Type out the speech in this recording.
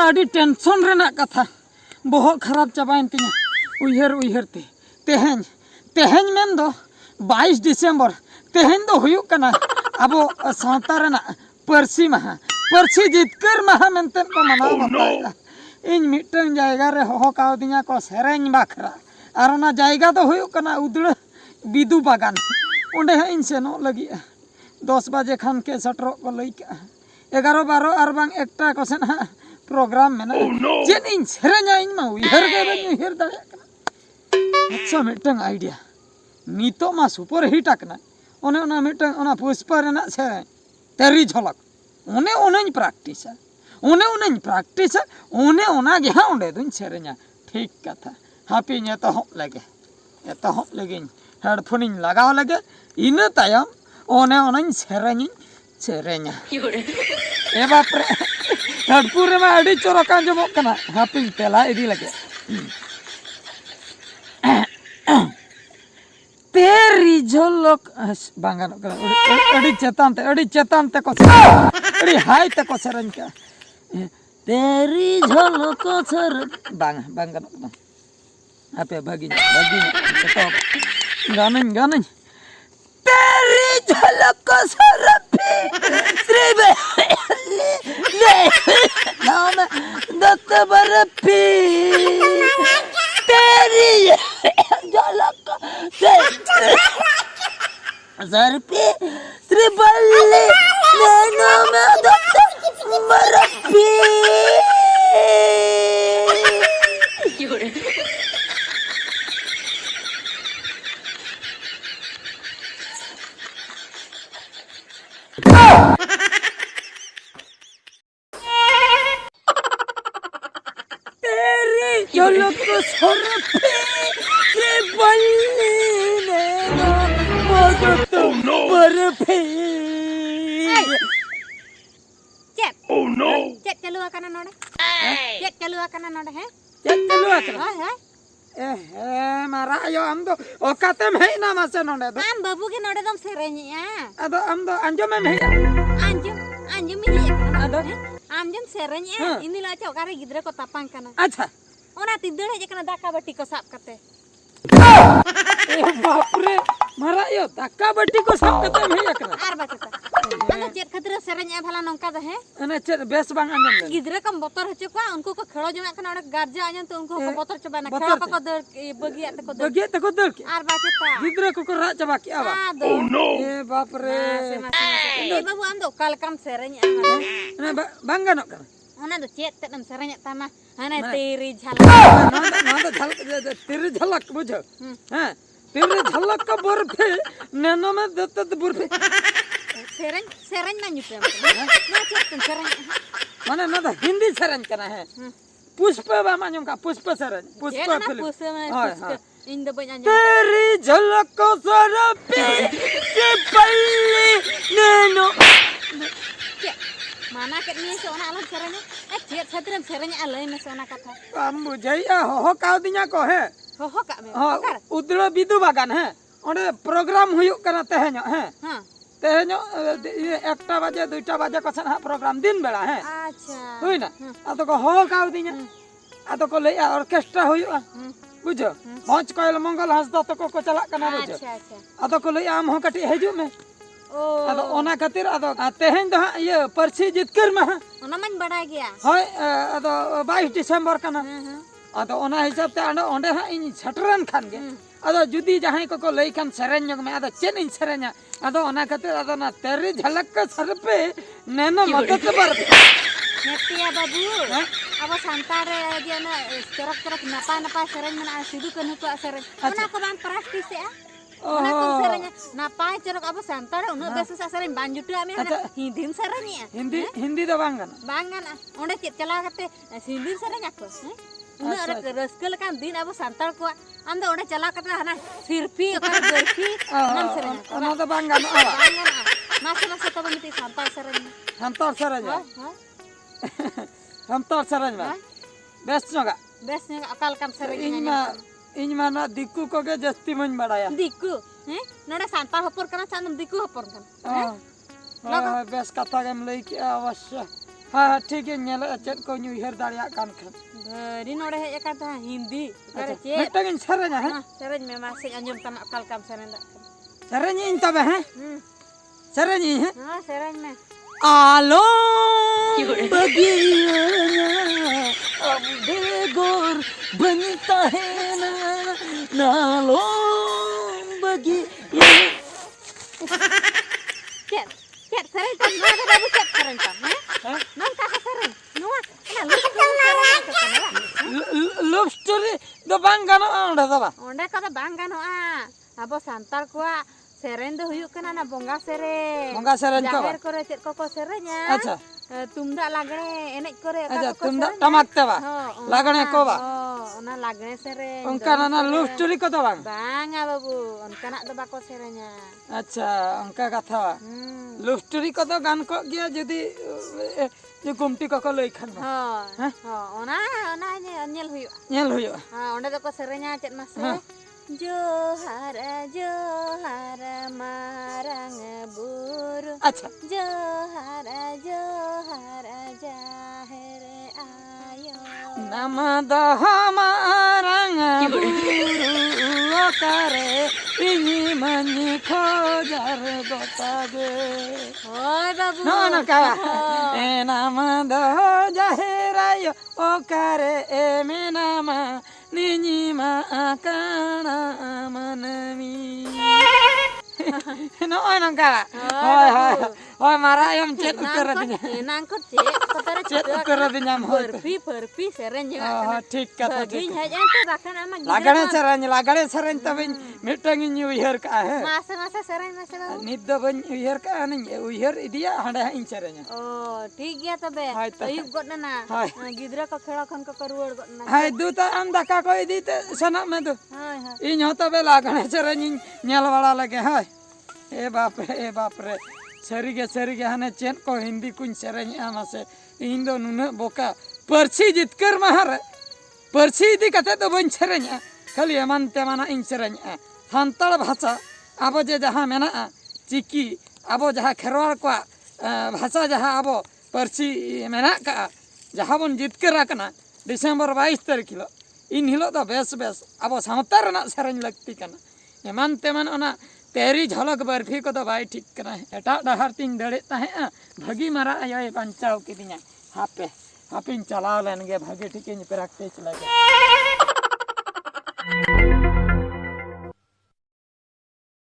आड़ी टेंशन रेना कथा बहुत खराब चाबाइन तिना उयहर ते तेहें तेहें मेन दो 22 डिसेम्बर तेहें दो हुयुक कना अबो सावता रेना परसी महा परसी जितकर महा मेनते को मनाव बताया इन मिटन जायगा रे हो कावदिया को सेरेñ बाखरा और ना जायगा दो हुयुक कना उदड़ बिदु बागान ओंडे इन सेनो लगी 10 बजे खान के सटरो को लई का 11 12 और बांग एकटा को सेन प्रोग्राम में चेन इन सेरेñा इन मा उयहर के बन उयहर दाड़े अच्छा मिटन आइडिया नितो मा सुपर हिट आकना ओने ओना मिटन ओना पुष्पा रेना सेरेñ तेरी झलक ओने ओनेñ प्रैक्टिसा ओने ओनेñ प्रैक्टिसा ओने ओना गे हा ओंडे दुñ सेरेñा ठीक कथा हापी ने तो लगे हेडफोन इन लगाव लगे इन तायम ओने ओनेñ सेरेñा ए बाप रे हेडफोन रे मा अडी चोरक आंजमोग कना हापी तेला इदी लगे तेरी झलक बांगानो अड़ी चेतान ते को अड़ी हाई ते को सेरेñ का तेरी झलक सर बांगानो आपे भागी गानन तेरी झलक सरफी श्री नाम दत्त बर्फी तेरी झलक सरफी श्री बल्ली नाम दत्त बर्फी तेरी झलक सरफी श्री बल्ली दत्त बर्फी चेक चलू आकना नोडे चेक चलू आकना नोडे है चेक चलू आकना हां ए मारा यो हम दो ओकाते में ना मासे नोडे दो आम बाबू के नोडे दम सेरेñया अदो हम दो अंजो में अंजो में ही अदो आमजम सेरेñया इनी ला चौकारे गिद्रे को तापां कना अच्छा ओना तिदड़ हे कना दाका बट्टी को साप कते ए बाप रे मारा यो दाका बट्टी को साप कते में एकना आर बाचता अना चेत खातिर सेरेñया भला नंका दे है अना चेत बेस बांग आंजम गिद्रे कम बोतर हचे को उनको को खेलो जमे कना ओडे गार्जा आजन तो उनको को बोतर चबा ना खेलो को दर बगिया ते को दर आर बाचता गिद्रे को रा चबा की आवा ओ नो ए बाप रे ए बाबू आम दो काल काम सेरेñया ना बांगानो कना ओना दो चेत तनम सेरेñया तामा हाने तेरी झलक ना तो झलक तेरी झलक बुझो हां तेरी झलक का बर्फी नैनो में दत्त बर्फी सेरेñ ना न्यूटे ना चेत सेरेñ माने ना तो हिंदी सेरेñ कना है पुष्प बा मान्यों का पुष्प सेरेñ पुष्प फिल्म इन दो बजा तेरी झलक सरफी से पल्ली नैनो माना के नी सोना अलग सेरेñ ए चेत छतरम सेरेñ अलय में सोना कथा हम बुझैया हो काव दिया को है हो का में उदड़ बिदु बागान है ओंडे प्रोग्राम हुयुक कना तेहेñ है हां तेहेñ 1 बजे 2 बजे को सना प्रोग्राम दिन बेला है अच्छा होई ना अतो को हो काव दिया अतो को ले ऑर्केस्ट्रा हुयुआ बुझो पांच कोयल मंगल हंसदा तो को चला कना बुझो अच्छा अच्छा अतो को ले आम हो कटी हेजु में ओ अदो ओना खातिर अदो तेहेñ दो ये परसी जितकर में ओना मन बड़ा गया होय अदो 22 डिसेम्बर कना अदो ओना हिसाब ते ओंडे हा इन छटरन खान गे अदो जुदी जहां को लई खान सेरेñ में अदो चेन इन सेरेñा अदो ओना खातिर अदो ना तेरी झलक का सरफे नैनो मदद बर नेतिया बाबू अब संतार जे ना चरक नपा सेरेñ में सिदु कनु को सेरेñ ओना को बान प्रैक्टिस है ओना को सेरेñ नापाय चरक अब संतार उन बेस सेरेñ बांजुटु आमे हिंदी सेरेñ हिंदी दो बांगना ओंडे चेत चला कते हिंदी सेरेñ आको उन रस्कल कान दिन अब संतार को आम दो ओंडे चला कते हना सिरफी ओकर बर्फी नम सेरेñ ओना दो बांगना मासे तो मिति संतार सेरेñ हम तो सेरेñ बा बेस नगा अकाल काम सेरेñ इन माना दिक्कू को के जस्ती मन बड़ाया दिक्कू हैं नोडे सांतार हपर कना चांदम दिक्कू हपर कन हैं बेस कथा गेम लई के अवश्य हाँ ठीक है नेल चेत को उयहर दाड़िया कान खान भरी नोड़े हेज अकाता हिंदी करे चे मिटगिन सरेñ है सरेñ में मासे अंजम तमा अकाल काम सरेñ दा सरेñ इन तबे हैं सरेñ है हां सरेñ में आलो बगिया अब बेगोर बनता है ना नालो बगिया Cek sering kan nggak ada babu cek sering kan, non kakak sering, nuah, love story do bang gano onda daba, onda kata bang gano abo santal kuah sering do huyuk kan anak bonga sering to, jahir kore cek koko serenya, acha, tumda lagre enek kore, acha tumda tamak teba, lagane ko ba, ona lagre sering, ongka nana love story ko to bang, bang babu, onka nak do bako serenya, acha ongka katha ba. Love story को तो गान को गया जदी जो गुमटी को लई खान हां ओना नेल हुयो हां ओंडे तो को सेरेnya चेत मासे जोहार जोहार मारंग बुरु अच्छा जोहार जोहार जाहेर आयो नमद हमारंग बुरु करे इनी मनी खोजार गोतागे ओय बाबू no kawa enamad jaherayo o kare emenama ninima akana manami no ana kawa hoy mara ayam chat ukaradinya nangkut cek kotare chat ukaradinya perpi serenya oh ठीक kata दिन है तो रखन ama lagane serenya tabin mitang in uyher ka hai masa serenya masa nit do ban uyher ka ani uyher idia handa in serenya oh ठीक गया तबे ayub godna na gidra ko khela khan ko ruwar godna hai du ta am daka ko idi te sana me du hai in hoto be lagane serenya nyal wala lage hai ए बाप रे सरी गे हने chain को हिंदी कुछ सेरें आमासे इन दो नुन बोका परसी जितकर महार परसी इदी कते तो बन सेरें खाली एमान तेमाना इन सेरें सान्ताल भाषा आबो जे जहाँ मेना चिकी आबो जहाँ खेरवाल को भाषा जहाँ आबो परसी मेना का जहाँ बन जितकर रखना डिसेंबर 22 तारीख हिलो इन हिलो तो बेस आबो सावतार ना सेरें लगती कना एमान तेमान ओना तेरी झलक बर्फी को तो भाई ठीक करना है एटा डहार तीन दड़े ताहे भगी मारा आयो बंचाव किदिया हापे हापिन चलाव लेन गे भगे ठीक इन प्रैक्टिस लगे